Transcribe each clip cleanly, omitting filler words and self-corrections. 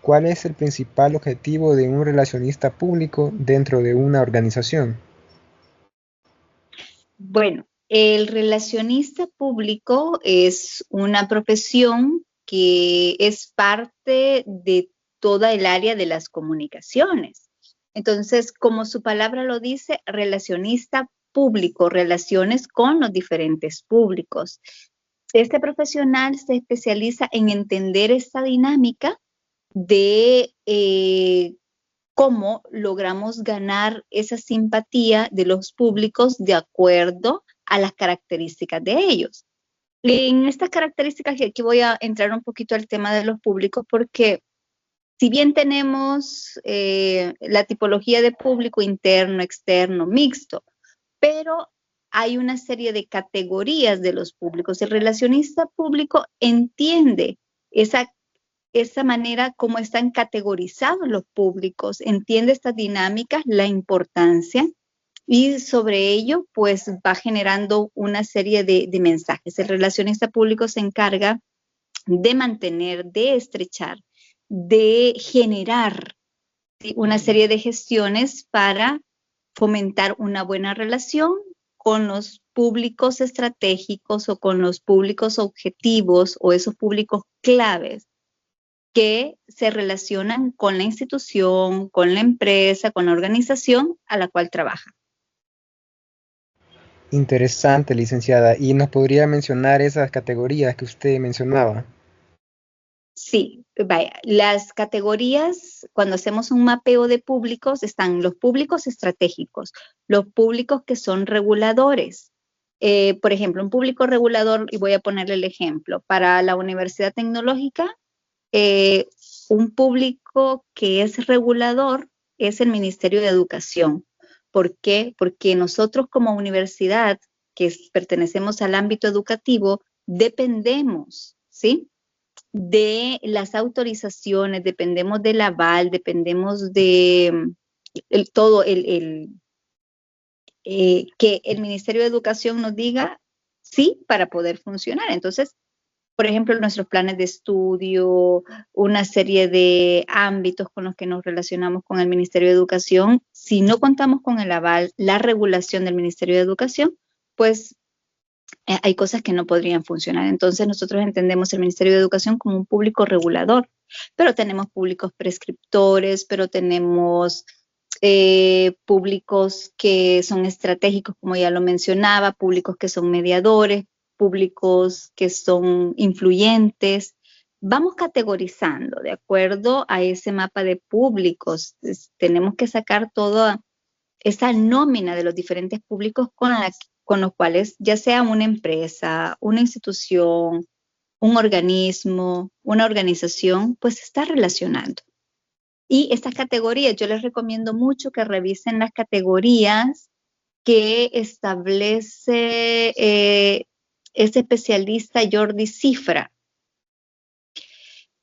¿cuál es el principal objetivo de un relacionista público dentro de una organización? Bueno, el relacionista público es una profesión que es parte de toda el área de las comunicaciones. Entonces, como su palabra lo dice, relacionista público, relaciones con los diferentes públicos. Este profesional se especializa en entender esta dinámica de cómo logramos ganar esa simpatía de los públicos de acuerdo a las características de ellos. En estas características, y aquí voy a entrar un poquito al tema de los públicos, porque si bien tenemos la tipología de público interno, externo, mixto, pero hay una serie de categorías de los públicos. El relacionista público entiende esa manera como están categorizados los públicos, entiende estas dinámicas, la importancia, y sobre ello pues va generando una serie de mensajes. El relacionista público se encarga de mantener, de estrechar, de generar, ¿sí?, una serie de gestiones para fomentar una buena relación con los públicos estratégicos o con los públicos objetivos o esos públicos claves que se relacionan con la institución, con la empresa, con la organización a la cual trabaja. Interesante, licenciada. ¿Y nos podría mencionar esas categorías que usted mencionaba? Sí, vaya, las categorías, cuando hacemos un mapeo de públicos, están los públicos estratégicos, los públicos que son reguladores. Por ejemplo, un público regulador, y voy a ponerle el ejemplo, para la Universidad Tecnológica, eh, un público que es regulador es el Ministerio de Educación. ¿Por qué? Porque nosotros como universidad, que pertenecemos al ámbito educativo, dependemos, ¿sí?, de las autorizaciones, dependemos del aval, dependemos de todo que el Ministerio de Educación nos diga sí para poder funcionar. Entonces, por ejemplo, nuestros planes de estudio, una serie de ámbitos con los que nos relacionamos con el Ministerio de Educación, si no contamos con el aval, la regulación del Ministerio de Educación, pues hay cosas que no podrían funcionar. Entonces nosotros entendemos el Ministerio de Educación como un público regulador, pero tenemos públicos prescriptores, pero tenemos públicos que son estratégicos, como ya lo mencionaba, públicos que son mediadores, públicos que son influyentes. Vamos categorizando de acuerdo a ese mapa de públicos. Tenemos que sacar toda esa nómina de los diferentes públicos con los cuales, ya sea una empresa, una institución, un organismo, una organización, pues se está relacionando. Y estas categorías, yo les recomiendo mucho que revisen las categorías que establece ese especialista Jordi Cifra.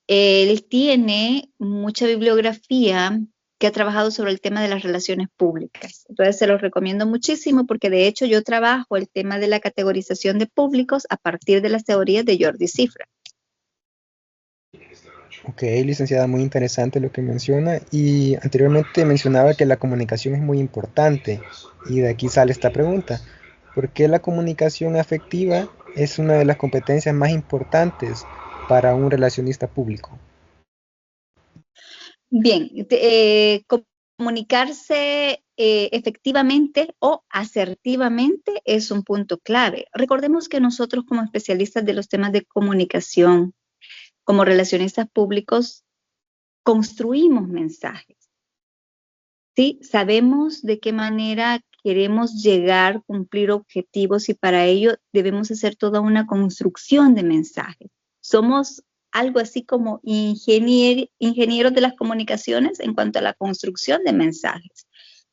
Él tiene mucha bibliografía que ha trabajado sobre el tema de las relaciones públicas. Entonces se los recomiendo muchísimo porque de hecho yo trabajo el tema de la categorización de públicos a partir de las teorías de Jordi Cifra. Ok, licenciada, muy interesante lo que menciona. Y anteriormente mencionaba que la comunicación es muy importante. Y de aquí sale esta pregunta. ¿Por qué la comunicación afectiva es una de las competencias más importantes para un relacionista público? Bien, comunicarse efectivamente o asertivamente es un punto clave. Recordemos que nosotros como especialistas de los temas de comunicación, como relacionistas públicos, construimos mensajes, ¿sí? Sabemos de qué manera queremos llegar, cumplir objetivos y para ello debemos hacer toda una construcción de mensajes. Somos algo así como ingenieros de las comunicaciones en cuanto a la construcción de mensajes.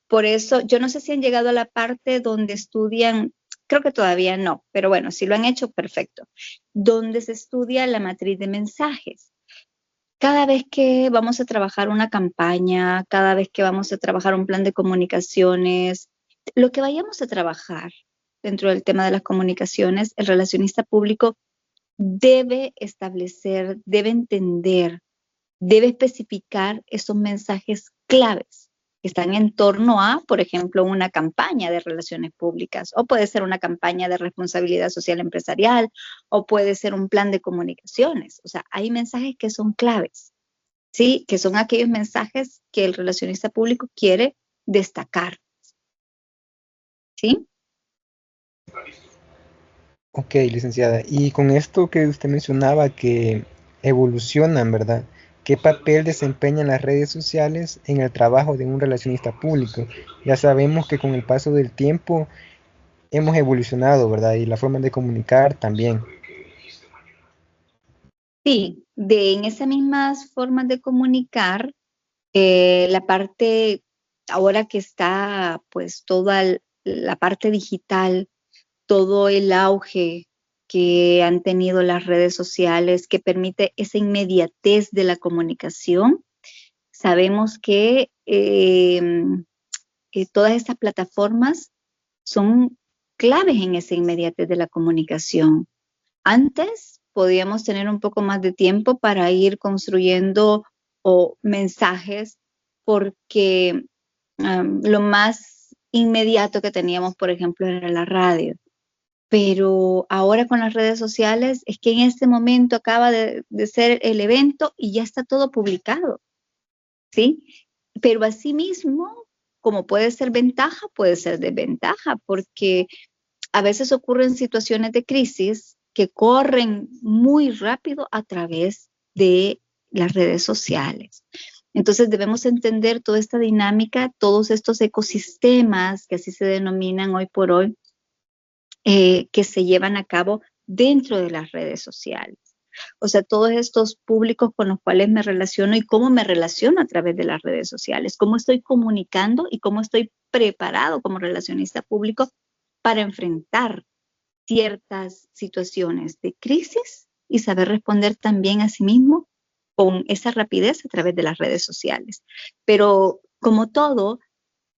Por eso, yo no sé si han llegado a la parte donde estudian, creo que todavía no, pero bueno, si lo han hecho, perfecto, donde se estudia la matriz de mensajes. Cada vez que vamos a trabajar una campaña, cada vez que vamos a trabajar un plan de comunicaciones, lo que vayamos a trabajar dentro del tema de las comunicaciones, el relacionista público debe establecer, debe entender debe especificar esos mensajes claves que están en torno a, por ejemplo, una campaña de relaciones públicas, o puede ser una campaña de responsabilidad social empresarial, o puede ser un plan de comunicaciones. O sea, hay mensajes que son claves, ¿sí? Que son aquellos mensajes que el relacionista público quiere destacar, ¿sí? Ok, licenciada. Y con esto que usted mencionaba que evolucionan, ¿verdad? ¿Qué papel desempeñan las redes sociales en el trabajo de un relacionista público? Ya sabemos que con el paso del tiempo hemos evolucionado, ¿verdad? Y la forma de comunicar también. Sí, en esas mismas formas de comunicar, la parte, ahora que está pues toda la parte digital, todo el auge que han tenido las redes sociales que permite esa inmediatez de la comunicación, sabemos que todas estas plataformas son claves en esa inmediatez de la comunicación. Antes podíamos tener un poco más de tiempo para ir construyendo mensajes porque lo más inmediato que teníamos, por ejemplo, era la radio. Pero ahora con las redes sociales es que en este momento acaba de ser el evento y ya está todo publicado, ¿sí? Pero asimismo, como puede ser ventaja, puede ser desventaja, porque a veces ocurren situaciones de crisis que corren muy rápido a través de las redes sociales. Entonces debemos entender toda esta dinámica, todos estos ecosistemas que así se denominan hoy por hoy, que se llevan a cabo dentro de las redes sociales. O sea, todos estos públicos con los cuales me relaciono y cómo me relaciono a través de las redes sociales, cómo estoy comunicando y cómo estoy preparado como relacionista público para enfrentar ciertas situaciones de crisis y saber responder también a sí mismo con esa rapidez a través de las redes sociales. Pero como todo,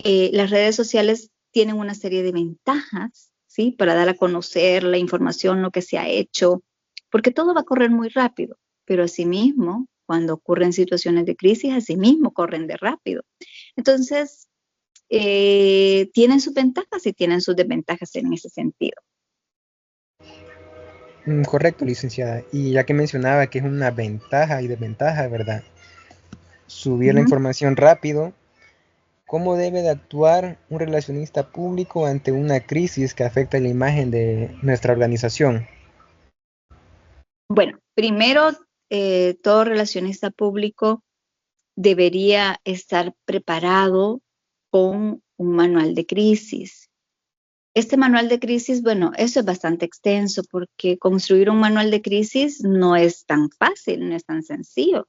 las redes sociales tienen una serie de ventajas, ¿sí? Para dar a conocer la información, lo que se ha hecho, porque todo va a correr muy rápido, pero asimismo, cuando ocurren situaciones de crisis, asimismo corren de rápido. Entonces, tienen sus ventajas y tienen sus desventajas en ese sentido. Correcto, licenciada. Y ya que mencionaba que es una ventaja y desventaja, ¿verdad? Subir la Ujú. información rápido. ¿Cómo debe de actuar un relacionista público ante una crisis que afecta la imagen de nuestra organización? Bueno, primero, todo relacionista público debería estar preparado con un manual de crisis. Este manual de crisis, bueno, eso es bastante extenso porque construir un manual de crisis no es tan fácil, no es tan sencillo.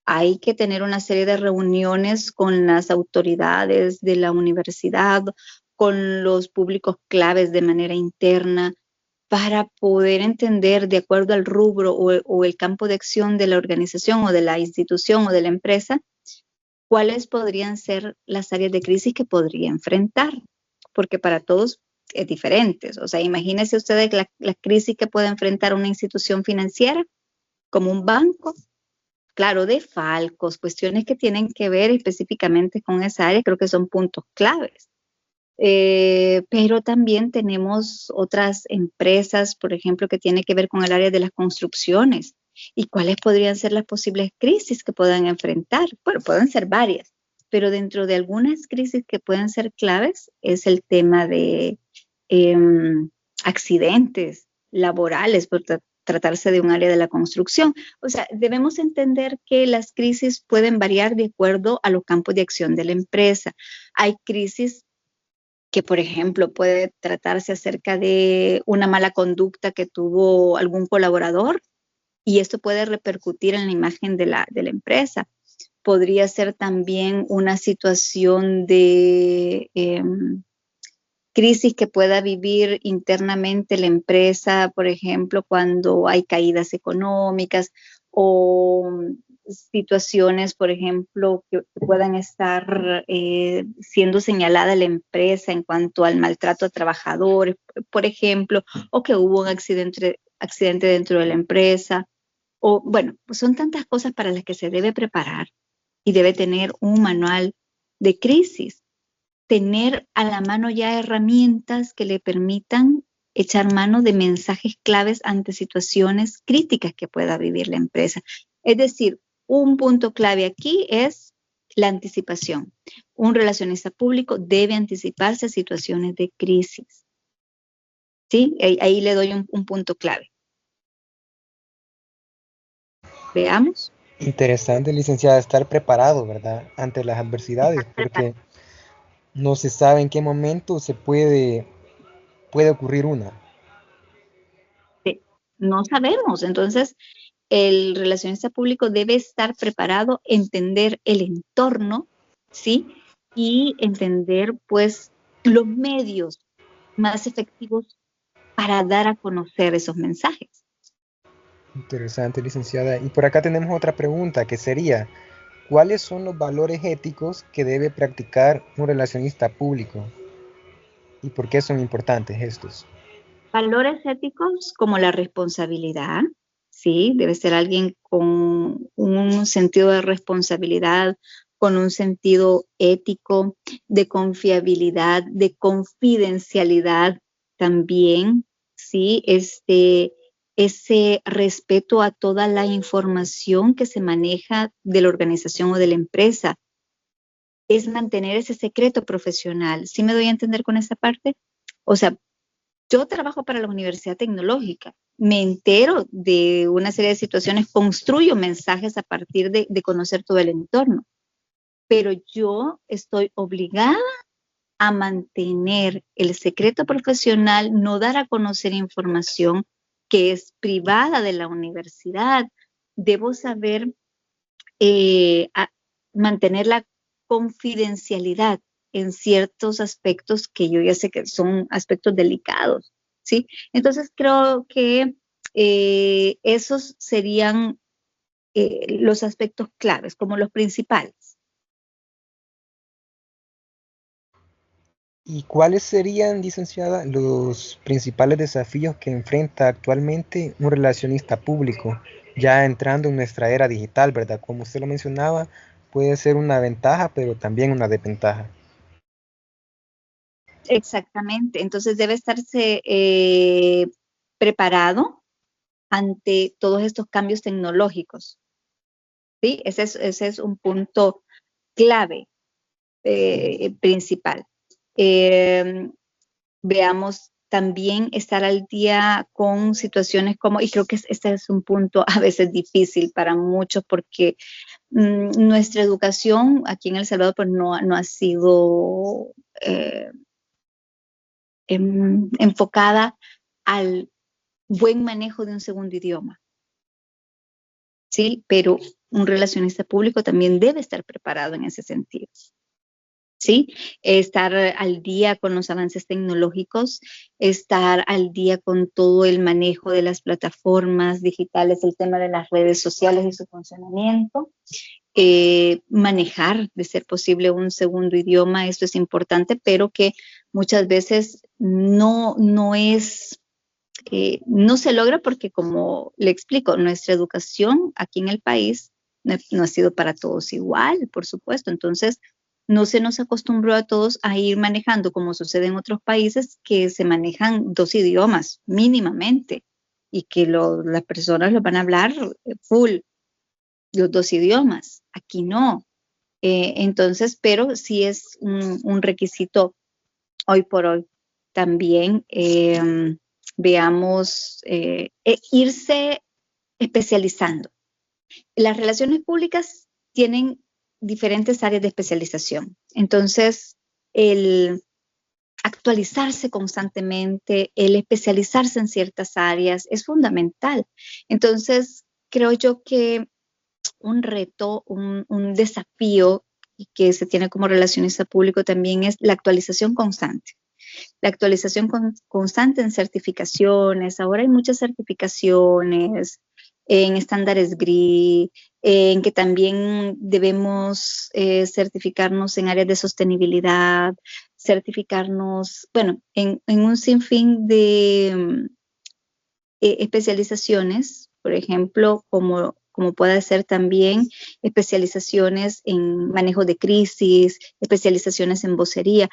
Hay que tener una serie de reuniones con las autoridades de la universidad, con los públicos claves de manera interna, para poder entender de acuerdo al rubro o el campo de acción de la organización o de la institución o de la empresa, cuáles podrían ser las áreas de crisis que podría enfrentar, porque para todos es diferente. O sea, imagínense ustedes la crisis que puede enfrentar una institución financiera como un banco, claro, de falcos, cuestiones que tienen que ver específicamente con esa área, creo que son puntos claves. Pero también tenemos otras empresas, por ejemplo, que tienen que ver con el área de las construcciones y cuáles podrían ser las posibles crisis que puedan enfrentar. Bueno, pueden ser varias, pero dentro de algunas crisis que pueden ser claves es el tema de eh, accidentes laborales, por tratarse de un área de la construcción. O sea, debemos entender que las crisis pueden variar de acuerdo a los campos de acción de la empresa. Hay crisis que, por ejemplo, puede tratarse acerca de una mala conducta que tuvo algún colaborador y esto puede repercutir en la imagen de la empresa. Podría ser también una situación de crisis que pueda vivir internamente la empresa, por ejemplo, cuando hay caídas económicas o situaciones, por ejemplo, que puedan estar siendo señalada la empresa en cuanto al maltrato a trabajadores, por ejemplo, o que hubo un accidente dentro de la empresa. O bueno, pues son tantas cosas para las que se debe preparar y debe tener un manual de crisis, tener a la mano ya herramientas que le permitan echar mano de mensajes claves ante situaciones críticas que pueda vivir la empresa. Es decir, un punto clave aquí es la anticipación. Un relacionista público debe anticiparse a situaciones de crisis. ¿Sí? Ahí le doy un punto clave. Veamos. Interesante, licenciada, estar preparado, ¿verdad? Ante las adversidades, porque no se sabe en qué momento puede ocurrir una. Sí, no sabemos. Entonces, el relacionista público debe estar preparado, entender el entorno, ¿sí? Y entender, pues, los medios más efectivos para dar a conocer esos mensajes. Interesante, licenciada. Y por acá tenemos otra pregunta que sería, ¿cuáles son los valores éticos que debe practicar un relacionista público? ¿Y por qué son importantes estos? Valores éticos como la responsabilidad, ¿sí? Debe ser alguien con un sentido de responsabilidad, con un sentido ético, de confiabilidad, de confidencialidad también, ¿sí? Ese respeto a toda la información que se maneja de la organización o de la empresa, es mantener ese secreto profesional. ¿Sí me doy a entender con esta parte? O sea, yo trabajo para la Universidad Tecnológica, me entero de una serie de situaciones, construyo mensajes a partir de conocer todo el entorno, pero yo estoy obligada a mantener el secreto profesional, no dar a conocer información que es privada de la universidad. Debo saber mantener la confidencialidad en ciertos aspectos que yo ya sé que son aspectos delicados, ¿sí? Entonces creo que esos serían los aspectos claves, como los principales. ¿Y cuáles serían, licenciada, los principales desafíos que enfrenta actualmente un relacionista público, ya entrando en nuestra era digital, ¿verdad? Como usted lo mencionaba, puede ser una ventaja, pero también una desventaja. Exactamente, entonces debe estarse preparado ante todos estos cambios tecnológicos, ¿sí? Ese es un punto clave, principal. Veamos también estar al día con situaciones como, y creo que este es un punto a veces difícil para muchos porque nuestra educación aquí en El Salvador pues no ha sido enfocada al buen manejo de un segundo idioma, ¿sí? Pero un relacionista público también debe estar preparado en ese sentido. ¿Sí? Estar al día con los avances tecnológicos, estar al día con todo el manejo de las plataformas digitales, el tema de las redes sociales y su funcionamiento, manejar, de ser posible, un segundo idioma, esto es importante, pero que muchas veces no se logra porque, como le explico, nuestra educación aquí en el país no ha sido para todos igual, por supuesto. Entonces, no se nos acostumbró a todos a ir manejando, como sucede en otros países, que se manejan dos idiomas mínimamente y que las personas lo van a hablar full, los dos idiomas. Aquí no. Entonces, pero sí es un requisito hoy por hoy. También veamos irse especializando. Las relaciones públicas tienen diferentes áreas de especialización. Entonces, el actualizarse constantemente, el especializarse en ciertas áreas es fundamental. Entonces, creo yo que un reto, un desafío que se tiene como relacionista público también es la actualización constante. La actualización constante en certificaciones. Ahora hay muchas certificaciones en estándares GRI, en que también debemos certificarnos en áreas de sostenibilidad, certificarnos, bueno, en un sinfín especializaciones, por ejemplo, como puede ser también especializaciones en manejo de crisis, especializaciones en vocería,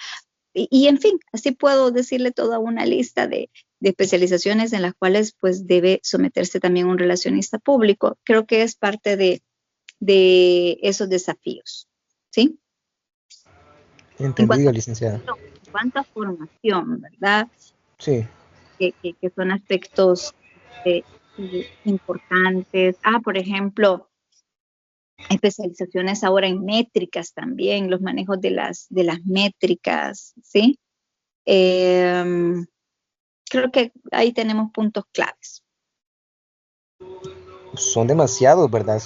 y en fin, así puedo decirle toda una lista de especializaciones en las cuales pues debe someterse también un relacionista público. Creo que es parte de esos desafíos, ¿sí? En Entendido, licenciada. cuanto a formación, ¿verdad? Sí. Que son aspectos eh, importantes. Por ejemplo, especializaciones ahora en métricas también, los manejos de las métricas, ¿sí? Creo que ahí tenemos puntos claves. Son demasiados, ¿verdad?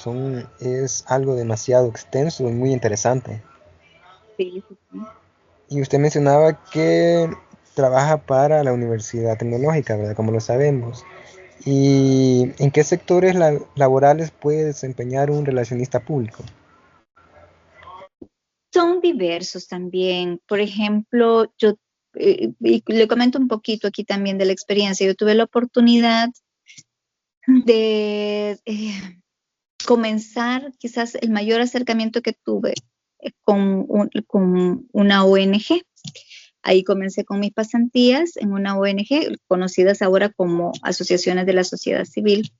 Es algo demasiado extenso y muy interesante. Sí, sí, sí. Y usted mencionaba que trabaja para la Universidad Tecnológica, ¿verdad? Como lo sabemos. ¿Y en qué sectores laborales puede desempeñar un relacionista público? Son diversos también. Por ejemplo, yo y le comento un poquito aquí también de la experiencia. Yo tuve la oportunidad de comenzar, quizás el mayor acercamiento que tuve con una ONG. Ahí comencé con mis pasantías en una ONG, conocidas ahora como asociaciones de la sociedad civil,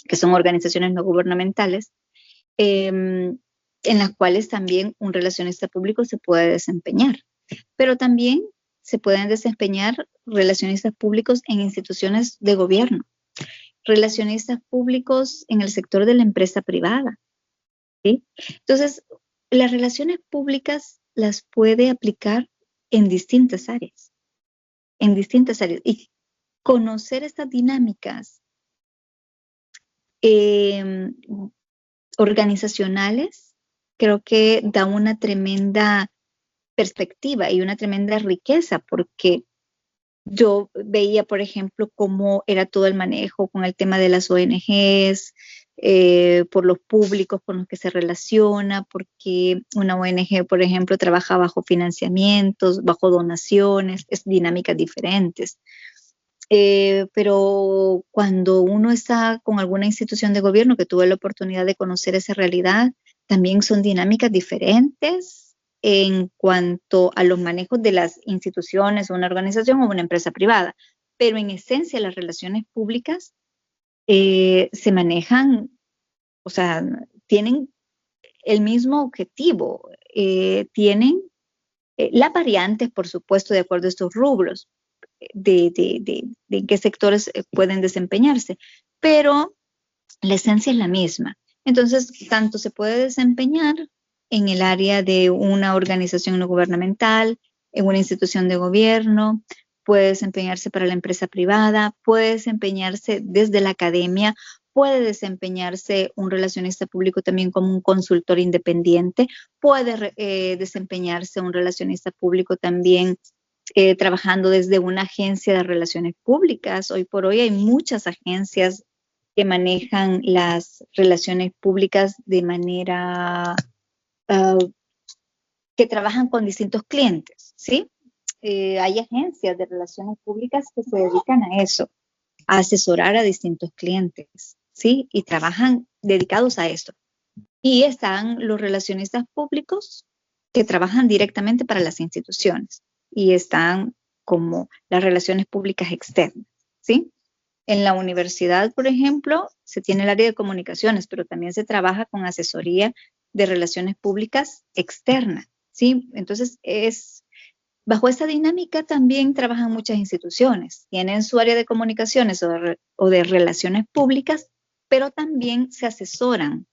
que son organizaciones no gubernamentales, en las cuales también un relacionista público se puede desempeñar. Pero también se pueden desempeñar relacionistas públicos en instituciones de gobierno, relacionistas públicos en el sector de la empresa privada, ¿sí? Entonces, las relaciones públicas las puede aplicar en distintas áreas, en distintas áreas. Y conocer estas dinámicas eh, organizacionales creo que da una tremenda perspectiva y una tremenda riqueza, porque yo veía, por ejemplo, cómo era todo el manejo con el tema de las ONGs, por los públicos con los que se relaciona, porque una ONG, por ejemplo, trabaja bajo financiamientos, bajo donaciones, es dinámicas diferentes. Pero cuando uno está con alguna institución de gobierno, que tuve la oportunidad de conocer esa realidad, también son dinámicas diferentes en cuanto a los manejos de las instituciones, una organización o una empresa privada. Pero en esencia las relaciones públicas se manejan, o sea, tienen el mismo objetivo, tienen las variantes, por supuesto, de acuerdo a estos rubros de en qué sectores pueden desempeñarse, pero la esencia es la misma. Entonces, tanto se puede desempeñar en el área de una organización no gubernamental, en una institución de gobierno, puede desempeñarse para la empresa privada, puede desempeñarse desde la academia, puede desempeñarse un relacionista público también como un consultor independiente, puede desempeñarse un relacionista público también trabajando desde una agencia de relaciones públicas. Hoy por hoy hay muchas agencias que manejan las relaciones públicas de manera que trabajan con distintos clientes, ¿sí? Hay agencias de relaciones públicas que se dedican a eso, a asesorar a distintos clientes, ¿sí? Y trabajan dedicados a esto. Y están los relacionistas públicos que trabajan directamente para las instituciones y están como las relaciones públicas externas, ¿sí? En la universidad, por ejemplo, se tiene el área de comunicaciones, pero también se trabaja con asesoría de relaciones públicas externas, ¿sí? Entonces, bajo esa dinámica también trabajan muchas instituciones. Tienen su área de comunicaciones o de relaciones públicas, pero también se asesoran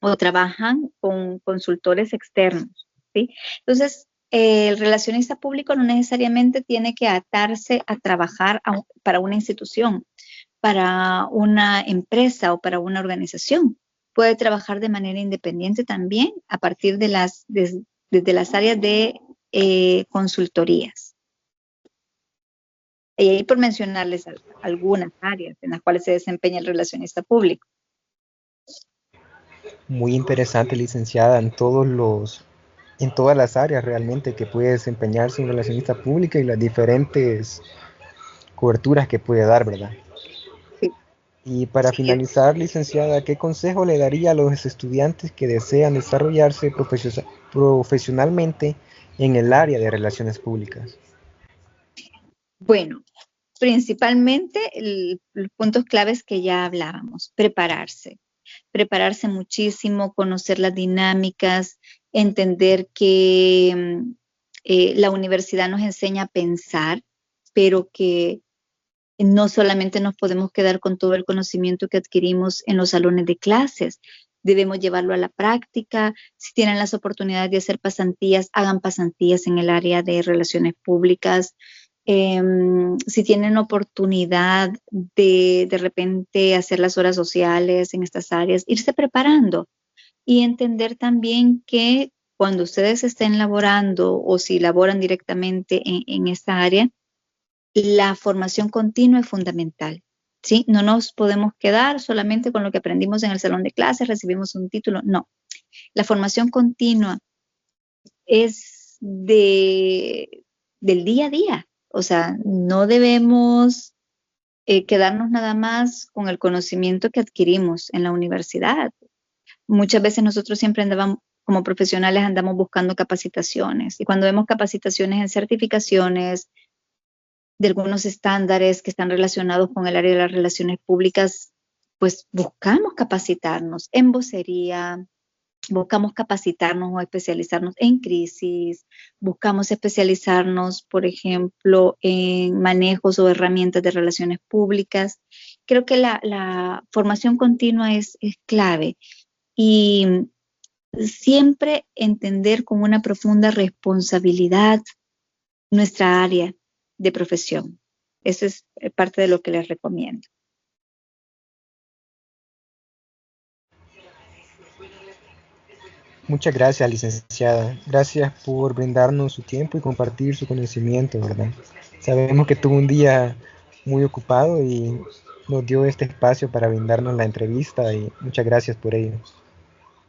o trabajan con consultores externos, ¿sí? Entonces, el relacionista público no necesariamente tiene que atarse a trabajar para una institución, para una empresa o para una organización. Puede trabajar de manera independiente también a partir desde las áreas de consultorías. Y ahí por mencionarles algunas áreas en las cuales se desempeña el relacionista público. Muy interesante, licenciada, en todas las áreas realmente que puede desempeñarse un relacionista público y las diferentes coberturas que puede dar, ¿verdad? Y para finalizar, licenciada, ¿qué consejo le daría a los estudiantes que desean desarrollarse profesionalmente en el área de relaciones públicas? Bueno, principalmente los puntos claves que ya hablábamos, prepararse muchísimo, conocer las dinámicas, entender que la universidad nos enseña a pensar, pero que no solamente nos podemos quedar con todo el conocimiento que adquirimos en los salones de clases, debemos llevarlo a la práctica. Si tienen las oportunidades de hacer pasantías, hagan pasantías en el área de relaciones públicas. Si tienen oportunidad de repente hacer las horas sociales en estas áreas, irse preparando y entender también que cuando ustedes estén laborando o si laboran directamente en esta área, la formación continua es fundamental, ¿sí? No nos podemos quedar solamente con lo que aprendimos en el salón de clases, recibimos un título, no. La formación continua es del día a día, o sea, no debemos quedarnos nada más con el conocimiento que adquirimos en la universidad. Muchas veces nosotros siempre andábamos, como profesionales, andamos buscando capacitaciones y cuando vemos capacitaciones en certificaciones, de algunos estándares que están relacionados con el área de las relaciones públicas, pues buscamos capacitarnos en vocería, buscamos capacitarnos o especializarnos en crisis, buscamos especializarnos, por ejemplo, en manejos o herramientas de relaciones públicas. Creo que la formación continua es clave y siempre entender con una profunda responsabilidad nuestra área de profesión. Eso es parte de lo que les recomiendo. Muchas gracias, licenciada. Gracias por brindarnos su tiempo y compartir su conocimiento, ¿verdad? Sabemos que tuvo un día muy ocupado y nos dio este espacio para brindarnos la entrevista y muchas gracias por ello.